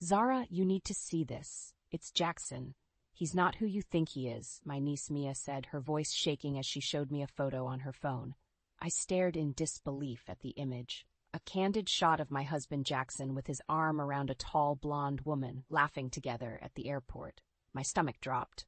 Zara, you need to see this. It's Jackson. He's not who you think he is, my niece Mia said, her voice shaking as she showed me a photo on her phone. I stared in disbelief at the image. A candid shot of my husband Jackson with his arm around a tall blonde woman, laughing together at the airport. My stomach dropped.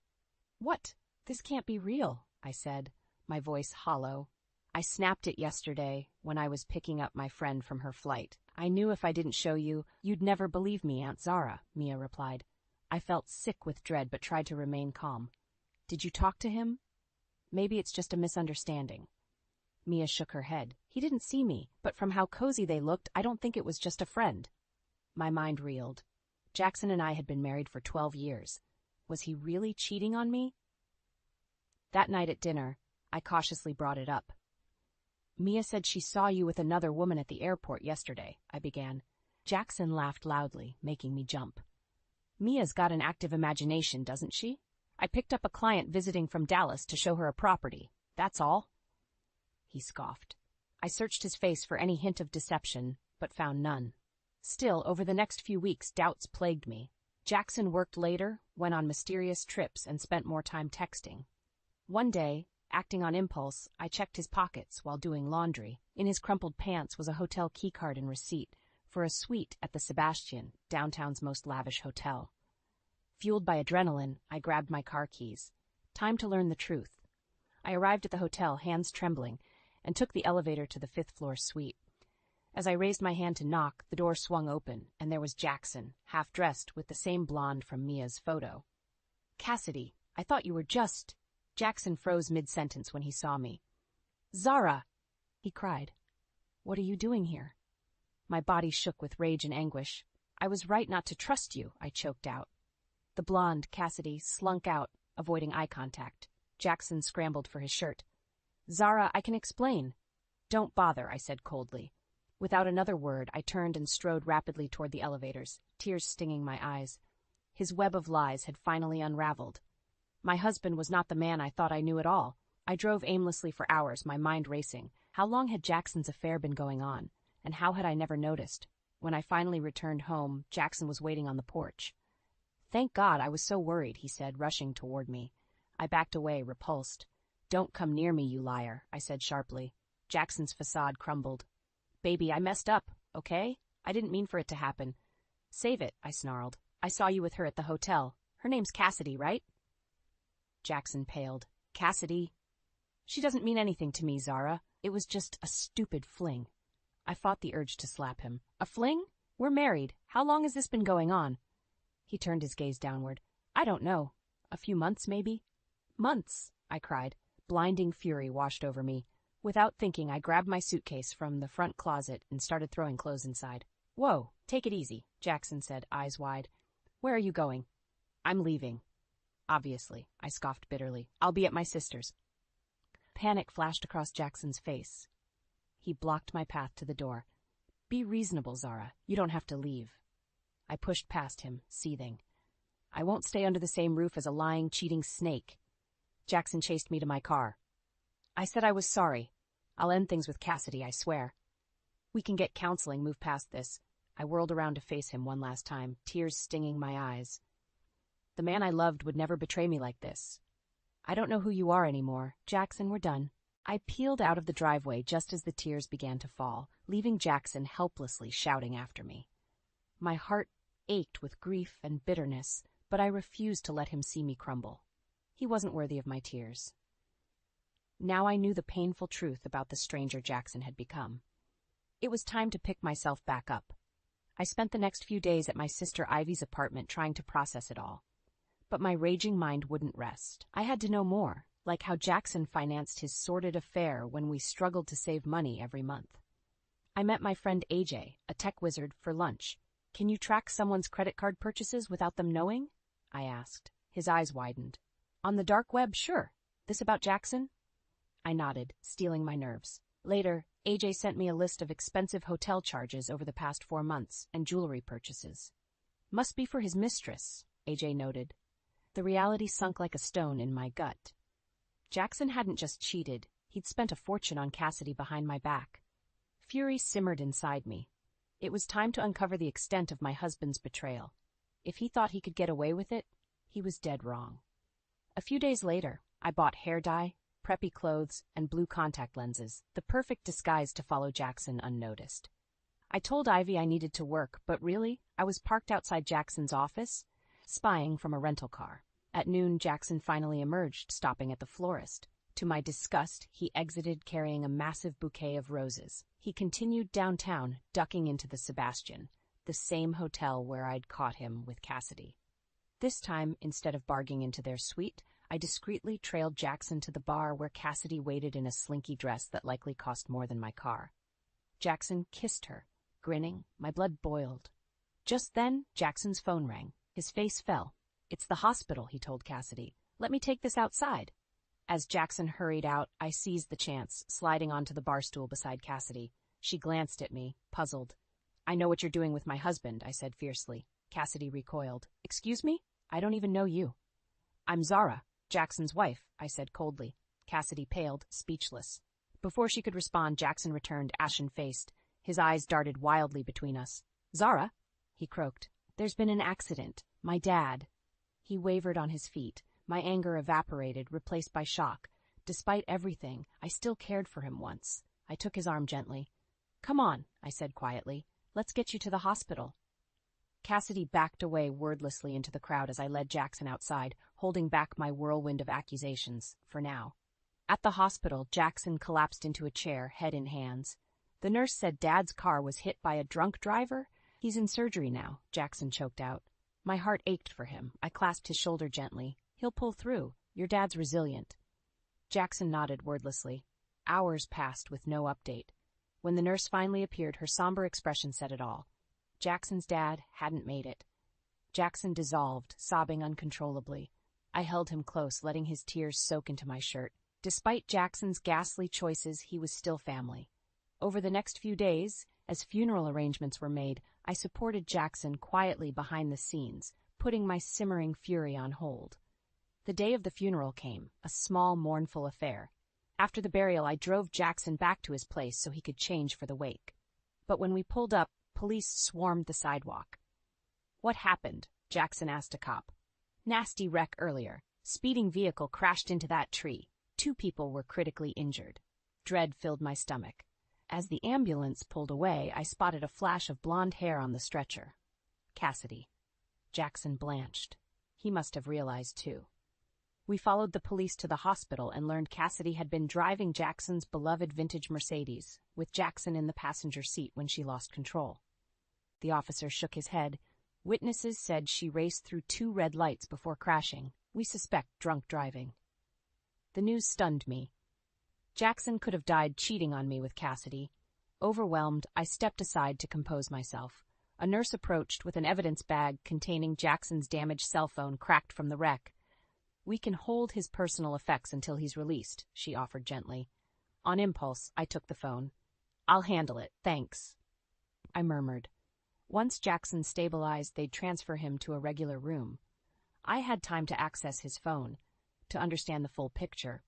What? This can't be real, I said, my voice hollow. I snapped it yesterday when I was picking up my friend from her flight. I knew if I didn't show you, you'd never believe me, Aunt Zara, Mia replied. I felt sick with dread but tried to remain calm. Did you talk to him? Maybe it's just a misunderstanding. Mia shook her head. He didn't see me, but from how cozy they looked, I don't think it was just a friend. My mind reeled. Jackson and I had been married for 12 years. Was he really cheating on me? That night at dinner, I cautiously brought it up. Mia said she saw you with another woman at the airport yesterday, I began. Jackson laughed loudly, making me jump. Mia's got an active imagination, doesn't she? I picked up a client visiting from Dallas to show her a property. That's all. He scoffed. I searched his face for any hint of deception, but found none. Still, over the next few weeks, doubts plagued me. Jackson worked later, went on mysterious trips, and spent more time texting. One day, acting on impulse, I checked his pockets while doing laundry. In his crumpled pants was a hotel keycard and receipt for a suite at the Sebastian, downtown's most lavish hotel. Fueled by adrenaline, I grabbed my car keys. Time to learn the truth. I arrived at the hotel, hands trembling, and took the elevator to the 5th-floor suite. As I raised my hand to knock, the door swung open, and there was Jackson, half-dressed with the same blonde from Mia's photo. Cassidy, I thought you were just... Jackson froze mid-sentence when he saw me. Zara! He cried. What are you doing here? My body shook with rage and anguish. I was right not to trust you, I choked out. The blonde, Cassidy, slunk out, avoiding eye contact. Jackson scrambled for his shirt. Zara, I can explain. Don't bother, I said coldly. Without another word, I turned and strode rapidly toward the elevators, tears stinging my eyes. His web of lies had finally unraveled. My husband was not the man I thought I knew at all. I drove aimlessly for hours, my mind racing. How long had Jackson's affair been going on, and how had I never noticed? When I finally returned home, Jackson was waiting on the porch. Thank God, I was so worried, he said, rushing toward me. I backed away, repulsed. Don't come near me, you liar, I said sharply. Jackson's facade crumbled. Baby, I messed up, okay? I didn't mean for it to happen. Save it, I snarled. I saw you with her at the hotel. Her name's Cassidy, right? Jackson paled. Cassidy? She doesn't mean anything to me, Zara. It was just a stupid fling. I fought the urge to slap him. A fling? We're married. How long has this been going on? He turned his gaze downward. I don't know. A few months, maybe? Months, I cried. Blinding fury washed over me. Without thinking, I grabbed my suitcase from the front closet and started throwing clothes inside. Whoa, take it easy, Jackson said, eyes wide. Where are you going? I'm leaving. Obviously, I scoffed bitterly. I'll be at my sister's. Panic flashed across Jackson's face. He blocked my path to the door. Be reasonable, Zara. You don't have to leave. I pushed past him, seething. I won't stay under the same roof as a lying, cheating snake. Jackson chased me to my car. I said I was sorry. I'll end things with Cassidy, I swear. We can get counseling, move past this. I whirled around to face him one last time, tears stinging my eyes. The man I loved would never betray me like this. I don't know who you are anymore. Jackson, we're done. I peeled out of the driveway just as the tears began to fall, leaving Jackson helplessly shouting after me. My heart ached with grief and bitterness, but I refused to let him see me crumble. He wasn't worthy of my tears. Now I knew the painful truth about the stranger Jackson had become. It was time to pick myself back up. I spent the next few days at my sister Ivy's apartment trying to process it all. But my raging mind wouldn't rest. I had to know more, like how Jackson financed his sordid affair when we struggled to save money every month. I met my friend AJ, a tech wizard, for lunch. Can you track someone's credit card purchases without them knowing? I asked. His eyes widened. On the dark web, sure. This about Jackson? I nodded, steeling my nerves. Later, AJ sent me a list of expensive hotel charges over the past 4 months and jewelry purchases. Must be for his mistress, AJ noted. The reality sunk like a stone in my gut. Jackson hadn't just cheated. He'd spent a fortune on Cassidy behind my back. Fury simmered inside me. It was time to uncover the extent of my husband's betrayal. If he thought he could get away with it, he was dead wrong. A few days later, I bought hair dye, preppy clothes, and blue contact lenses, the perfect disguise to follow Jackson unnoticed. I told Ivy I needed to work, but really, I was parked outside Jackson's office, spying from a rental car. At noon, Jackson finally emerged, stopping at the florist. To my disgust, he exited carrying a massive bouquet of roses. He continued downtown, ducking into the Sebastian, the same hotel where I'd caught him with Cassidy. This time, instead of barging into their suite, I discreetly trailed Jackson to the bar where Cassidy waited in a slinky dress that likely cost more than my car. Jackson kissed her, grinning. My blood boiled. Just then, Jackson's phone rang. His face fell. "It's the hospital," he told Cassidy. "Let me take this outside." As Jackson hurried out, I seized the chance, sliding onto the bar stool beside Cassidy. She glanced at me, puzzled. "I know what you're doing with my husband," I said fiercely. Cassidy recoiled. "Excuse me? I don't even know you." "I'm Zara, Jackson's wife," I said coldly. Cassidy paled, speechless. Before she could respond, Jackson returned, ashen-faced. His eyes darted wildly between us. "Zara?" he croaked. "There's been an accident. My dad." He wavered on his feet. My anger evaporated, replaced by shock. Despite everything, I still cared for him once. I took his arm gently. "Come on," I said quietly. "Let's get you to the hospital." Cassidy backed away wordlessly into the crowd as I led Jackson outside, holding back my whirlwind of accusations, for now. At the hospital, Jackson collapsed into a chair, head in hands. "The nurse said Dad's car was hit by a drunk driver? He's in surgery now," Jackson choked out. My heart ached for him. I clasped his shoulder gently. "He'll pull through. Your dad's resilient." Jackson nodded wordlessly. Hours passed with no update. When the nurse finally appeared, her somber expression said it all. Jackson's dad hadn't made it. Jackson dissolved, sobbing uncontrollably. I held him close, letting his tears soak into my shirt. Despite Jackson's ghastly choices, he was still family. Over the next few days, as funeral arrangements were made, I supported Jackson quietly behind the scenes, putting my simmering fury on hold. The day of the funeral came, a small, mournful affair. After the burial, I drove Jackson back to his place so he could change for the wake. But when we pulled up, police swarmed the sidewalk. "What happened?" Jackson asked a cop. "Nasty wreck earlier. Speeding vehicle crashed into that tree. 2 people were critically injured." Dread filled my stomach. As the ambulance pulled away, I spotted a flash of blonde hair on the stretcher. Cassidy. Jackson blanched. He must have realized, too. We followed the police to the hospital and learned Cassidy had been driving Jackson's beloved vintage Mercedes, with Jackson in the passenger seat when she lost control. The officer shook his head. Witnesses said she raced through 2 red lights before crashing. We suspect drunk driving. The news stunned me. Jackson could have died cheating on me with Cassidy. Overwhelmed, I stepped aside to compose myself. A nurse approached with an evidence bag containing Jackson's damaged cell phone cracked from the wreck. "We can hold his personal effects until he's released," she offered gently. On impulse, I took the phone. "I'll handle it, thanks," I murmured. Once Jackson stabilized, they'd transfer him to a regular room. I had time to access his phone, to understand the full picture.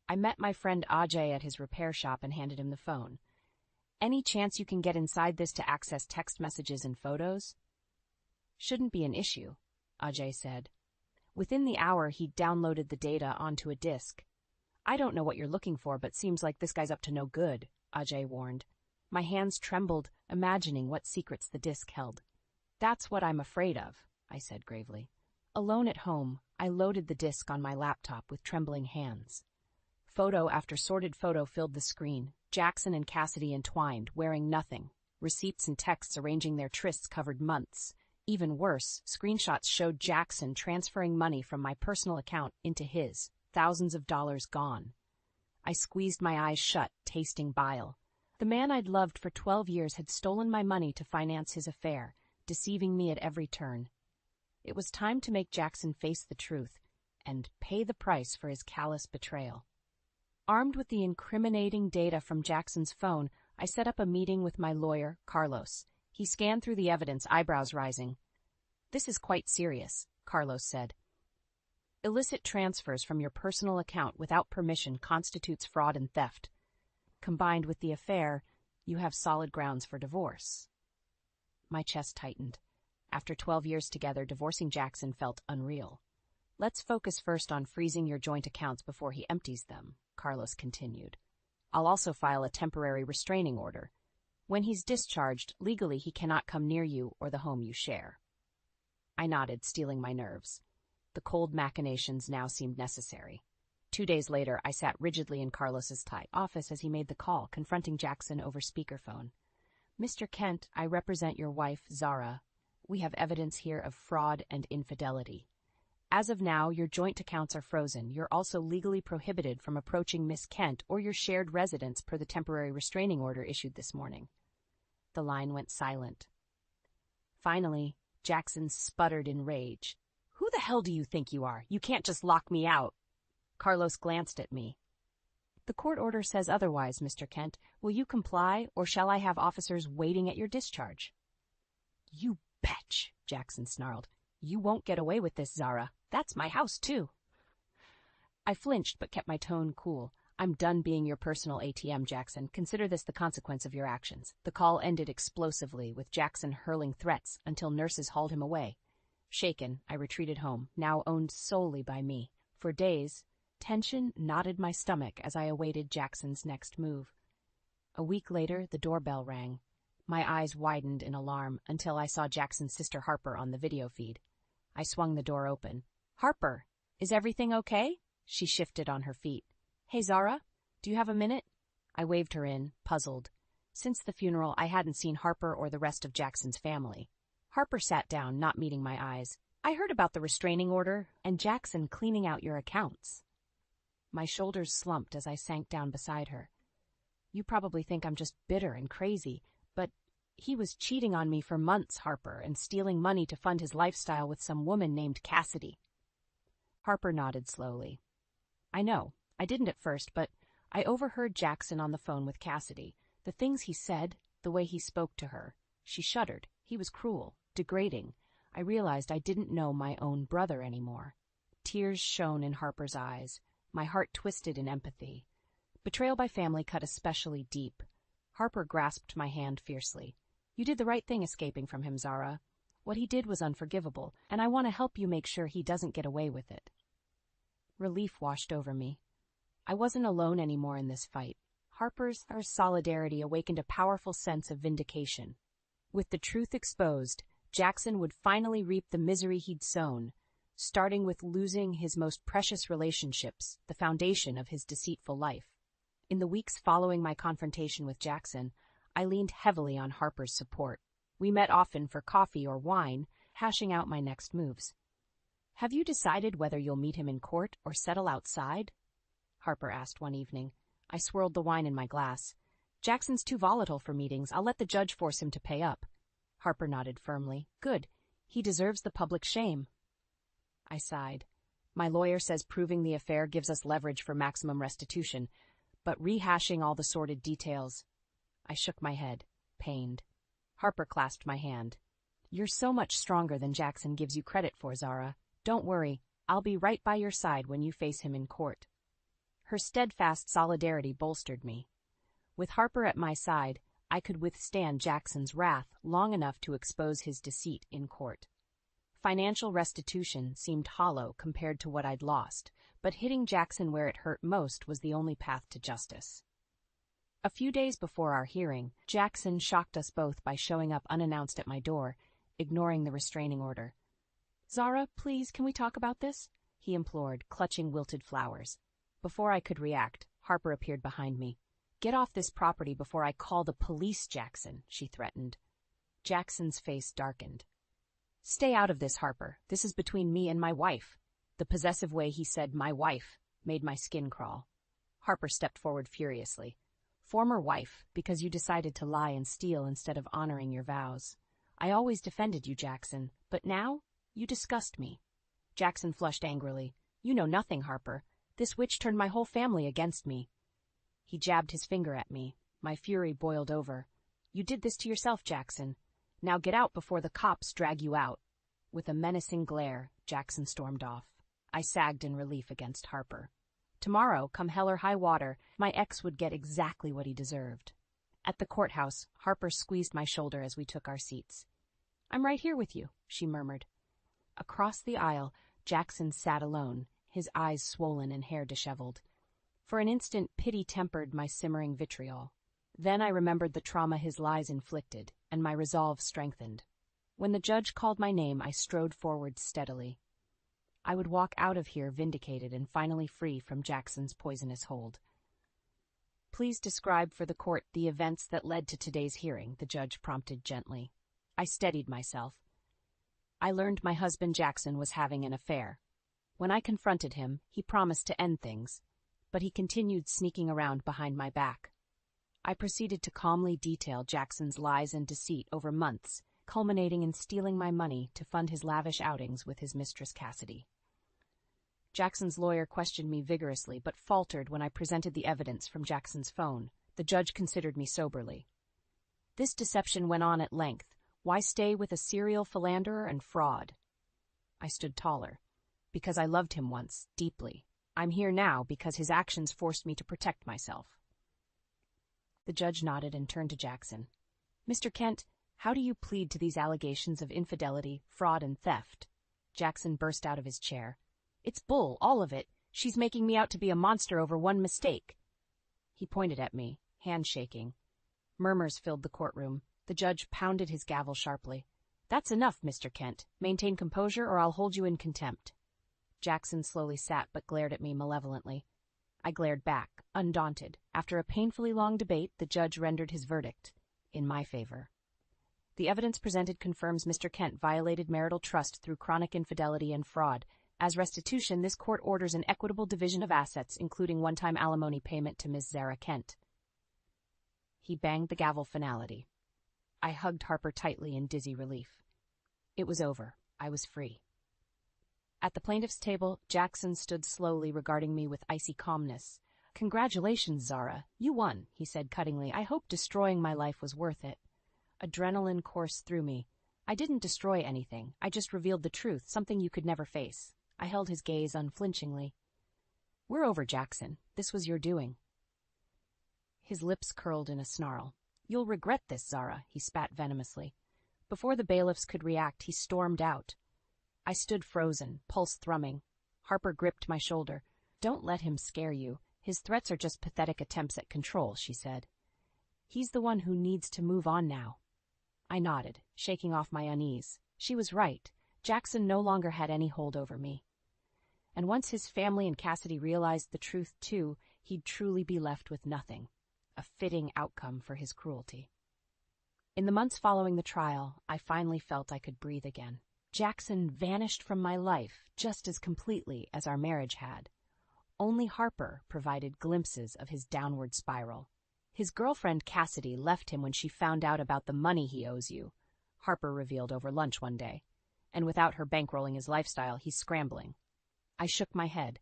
I met my friend Ajay at his repair shop and handed him the phone. "Any chance you can get inside this to access text messages and photos?" "Shouldn't be an issue," Ajay said. Within the hour, he'd downloaded the data onto a disk. "I don't know what you're looking for, but seems like this guy's up to no good," Ajay warned. My hands trembled, imagining what secrets the disk held. "That's what I'm afraid of," I said gravely. Alone at home, I loaded the disk on my laptop with trembling hands. Photo after sorted photo filled the screen. Jackson and Cassidy entwined, wearing nothing. Receipts and texts arranging their trysts covered months. Even worse, screenshots showed Jackson transferring money from my personal account into his, thousands of dollars gone. I squeezed my eyes shut, tasting bile. The man I'd loved for 12 years had stolen my money to finance his affair, deceiving me at every turn. It was time to make Jackson face the truth and pay the price for his callous betrayal. Armed with the incriminating data from Jackson's phone, I set up a meeting with my lawyer, Carlos. He scanned through the evidence, eyebrows rising. "This is quite serious," Carlos said. "Illicit transfers from your personal account without permission constitutes fraud and theft. Combined with the affair, you have solid grounds for divorce." My chest tightened. After 12 years together, divorcing Jackson felt unreal. "Let's focus first on freezing your joint accounts before he empties them," Carlos continued. "I'll also file a temporary restraining order. When he's discharged, legally he cannot come near you or the home you share." I nodded, steeling my nerves. The cold machinations now seemed necessary. 2 days later, I sat rigidly in Carlos's tight office as he made the call, confronting Jackson over speakerphone. "Mr. Kent, I represent your wife, Zara. We have evidence here of fraud and infidelity. As of now, your joint accounts are frozen. You're also legally prohibited from approaching Miss Kent or your shared residence per the temporary restraining order issued this morning." The line went silent. Finally, Jackson sputtered in rage. "Who the hell do you think you are? You can't just lock me out." Carlos glanced at me. "The court order says otherwise, Mr. Kent. Will you comply, or shall I have officers waiting at your discharge?" "You betch," Jackson snarled. "You won't get away with this, Zara. That's my house, too." I flinched but kept my tone cool. "I'm done being your personal ATM, Jackson. Consider this the consequence of your actions." The call ended explosively, with Jackson hurling threats until nurses hauled him away. Shaken, I retreated home, now owned solely by me. For days, tension knotted my stomach as I awaited Jackson's next move. A week later, the doorbell rang. My eyes widened in alarm until I saw Jackson's sister Harper on the video feed. I swung the door open. "Harper, is everything okay?" She shifted on her feet. "Hey, Zara, do you have a minute?" I waved her in, puzzled. Since the funeral, I hadn't seen Harper or the rest of Jackson's family. Harper sat down, not meeting my eyes. "I heard about the restraining order and Jackson cleaning out your accounts." My shoulders slumped as I sank down beside her. "You probably think I'm just bitter and crazy, but he was cheating on me for months, Harper, and stealing money to fund his lifestyle with some woman named Cassidy." Harper nodded slowly. "I know. I didn't at first, but I overheard Jackson on the phone with Cassidy. The things he said, the way he spoke to her." She shuddered. "He was cruel, degrading. I realized I didn't know my own brother anymore." Tears shone in Harper's eyes. My heart twisted in empathy. Betrayal by family cut especially deep. Harper grasped my hand fiercely. "You did the right thing escaping from him, Zara. What he did was unforgivable, and I want to help you make sure he doesn't get away with it." Relief washed over me. I wasn't alone anymore in this fight. Harper's solidarity awakened a powerful sense of vindication. With the truth exposed, Jackson would finally reap the misery he'd sown, starting with losing his most precious relationships, the foundation of his deceitful life. In the weeks following my confrontation with Jackson, I leaned heavily on Harper's support. We met often for coffee or wine, hashing out my next moves. "Have you decided whether you'll meet him in court or settle outside?" Harper asked one evening. I swirled the wine in my glass. "Jackson's too volatile for meetings. I'll let the judge force him to pay up." Harper nodded firmly. "Good. He deserves the public shame." I sighed. "My lawyer says proving the affair gives us leverage for maximum restitution, but rehashing all the sordid details—" I shook my head, pained. Harper clasped my hand. "You're so much stronger than Jackson gives you credit for, Zara. Don't worry. I'll be right by your side when you face him in court." Her steadfast solidarity bolstered me. With Harper at my side, I could withstand Jackson's wrath long enough to expose his deceit in court. Financial restitution seemed hollow compared to what I'd lost, but hitting Jackson where it hurt most was the only path to justice. A few days before our hearing, Jackson shocked us both by showing up unannounced at my door, ignoring the restraining order. "Zara, please, can we talk about this?" he implored, clutching wilted flowers. Before I could react, Harper appeared behind me. "Get off this property before I call the police, Jackson," she threatened. Jackson's face darkened. "Stay out of this, Harper. This is between me and my wife." The possessive way he said "my wife" made my skin crawl. Harper stepped forward furiously. "Former wife, because you decided to lie and steal instead of honoring your vows. I always defended you, Jackson, but now you disgust me." Jackson flushed angrily. "You know nothing, Harper. This witch turned my whole family against me." He jabbed his finger at me. My fury boiled over. "You did this to yourself, Jackson. Now get out before the cops drag you out." With a menacing glare, Jackson stormed off. I sagged in relief against Harper. Tomorrow, come hell or high water, my ex would get exactly what he deserved. At the courthouse, Harper squeezed my shoulder as we took our seats. I'm right here with you, she murmured. Across the aisle, Jackson sat alone, his eyes swollen and hair disheveled. For an instant, pity tempered my simmering vitriol. Then I remembered the trauma his lies inflicted, and my resolve strengthened. When the judge called my name, I strode forward steadily. I would walk out of here vindicated and finally free from Jackson's poisonous hold. Please describe for the court the events that led to today's hearing, the judge prompted gently. I steadied myself. I learned my husband Jackson was having an affair. When I confronted him, he promised to end things, but he continued sneaking around behind my back. I proceeded to calmly detail Jackson's lies and deceit over months, culminating in stealing my money to fund his lavish outings with his mistress Cassidy. Jackson's lawyer questioned me vigorously, but faltered when I presented the evidence from Jackson's phone. The judge considered me soberly. This deception went on at length. Why stay with a serial philanderer and fraud? I stood taller. Because I loved him once, deeply. I'm here now because his actions forced me to protect myself. The judge nodded and turned to Jackson. Mr. Kent, how do you plead to these allegations of infidelity, fraud, and theft? Jackson burst out of his chair. It's bull, all of it. She's making me out to be a monster over one mistake. He pointed at me, hand shaking. Murmurs filled the courtroom. The judge pounded his gavel sharply. That's enough, Mr. Kent. Maintain composure or I'll hold you in contempt. Jackson slowly sat but glared at me malevolently. I glared back, undaunted. After a painfully long debate, the judge rendered his verdict in my favor. The evidence presented confirms Mr. Kent violated marital trust through chronic infidelity and fraud. As restitution, this court orders an equitable division of assets, including one-time alimony payment to Ms. Zara Kent. He banged the gavel finality. I hugged Harper tightly in dizzy relief. It was over. I was free. At the plaintiff's table, Jackson stood slowly, regarding me with icy calmness. Congratulations, Zara. You won, he said cuttingly. I hope destroying my life was worth it. Adrenaline coursed through me. I didn't destroy anything. I just revealed the truth, something you could never face. I held his gaze unflinchingly. We're over, Jackson. This was your doing. His lips curled in a snarl. You'll regret this, Zara, he spat venomously. Before the bailiffs could react, he stormed out. I stood frozen, pulse thrumming. Harper gripped my shoulder. Don't let him scare you. His threats are just pathetic attempts at control, she said. He's the one who needs to move on now. I nodded, shaking off my unease. She was right. Jackson no longer had any hold over me. And once his family and Cassidy realized the truth, too, he'd truly be left with nothing. A fitting outcome for his cruelty. In the months following the trial, I finally felt I could breathe again. Jackson vanished from my life just as completely as our marriage had. Only Harper provided glimpses of his downward spiral. His girlfriend Cassidy left him when she found out about the money he owes you, Harper revealed over lunch one day. And without her bankrolling his lifestyle, he's scrambling. I shook my head.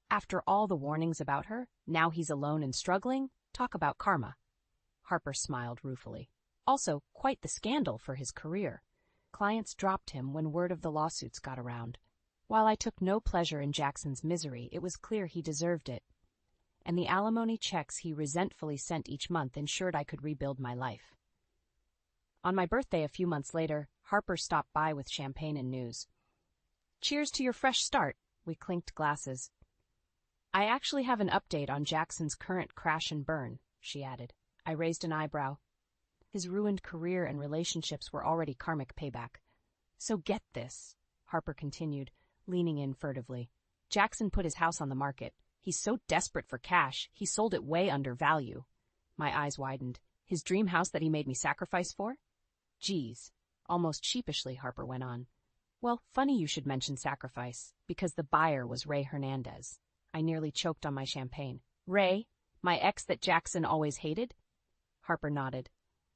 After all the warnings about her, now he's alone and struggling? Talk about karma. Harper smiled ruefully. Also, quite the scandal for his career. Clients dropped him when word of the lawsuits got around. While I took no pleasure in Jackson's misery, it was clear he deserved it. And the alimony checks he resentfully sent each month ensured I could rebuild my life. On my birthday a few months later, Harper stopped by with champagne and news. Cheers to your fresh start, we clinked glasses. I actually have an update on Jackson's current crash and burn, she added. I raised an eyebrow. His ruined career and relationships were already karmic payback. So get this, Harper continued, leaning in furtively. Jackson put his house on the market. He's so desperate for cash, he sold it way under value. My eyes widened. His dream house that he made me sacrifice for? Geez. Almost sheepishly, Harper went on. Well, funny you should mention sacrifice, because the buyer was Ray Hernandez. I nearly choked on my champagne. Ray? My ex that Jackson always hated? Harper nodded,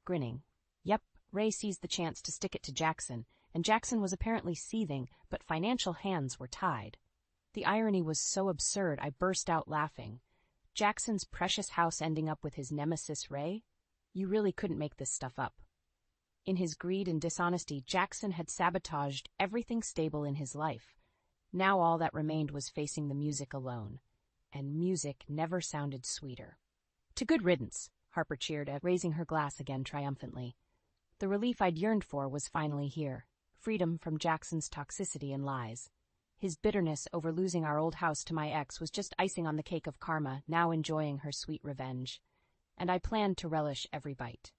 grinning. Yep, Ray seized the chance to stick it to Jackson, and Jackson was apparently seething, but financial hands were tied. The irony was so absurd I burst out laughing. Jackson's precious house ending up with his nemesis Ray? You really couldn't make this stuff up. In his greed and dishonesty, Jackson had sabotaged everything stable in his life. Now all that remained was facing the music alone. And music never sounded sweeter. To good riddance, Harper cheered, raising her glass again triumphantly. The relief I'd yearned for was finally here. Freedom from Jackson's toxicity and lies. His bitterness over losing our old house to my ex was just icing on the cake of karma, now enjoying her sweet revenge. And I planned to relish every bite.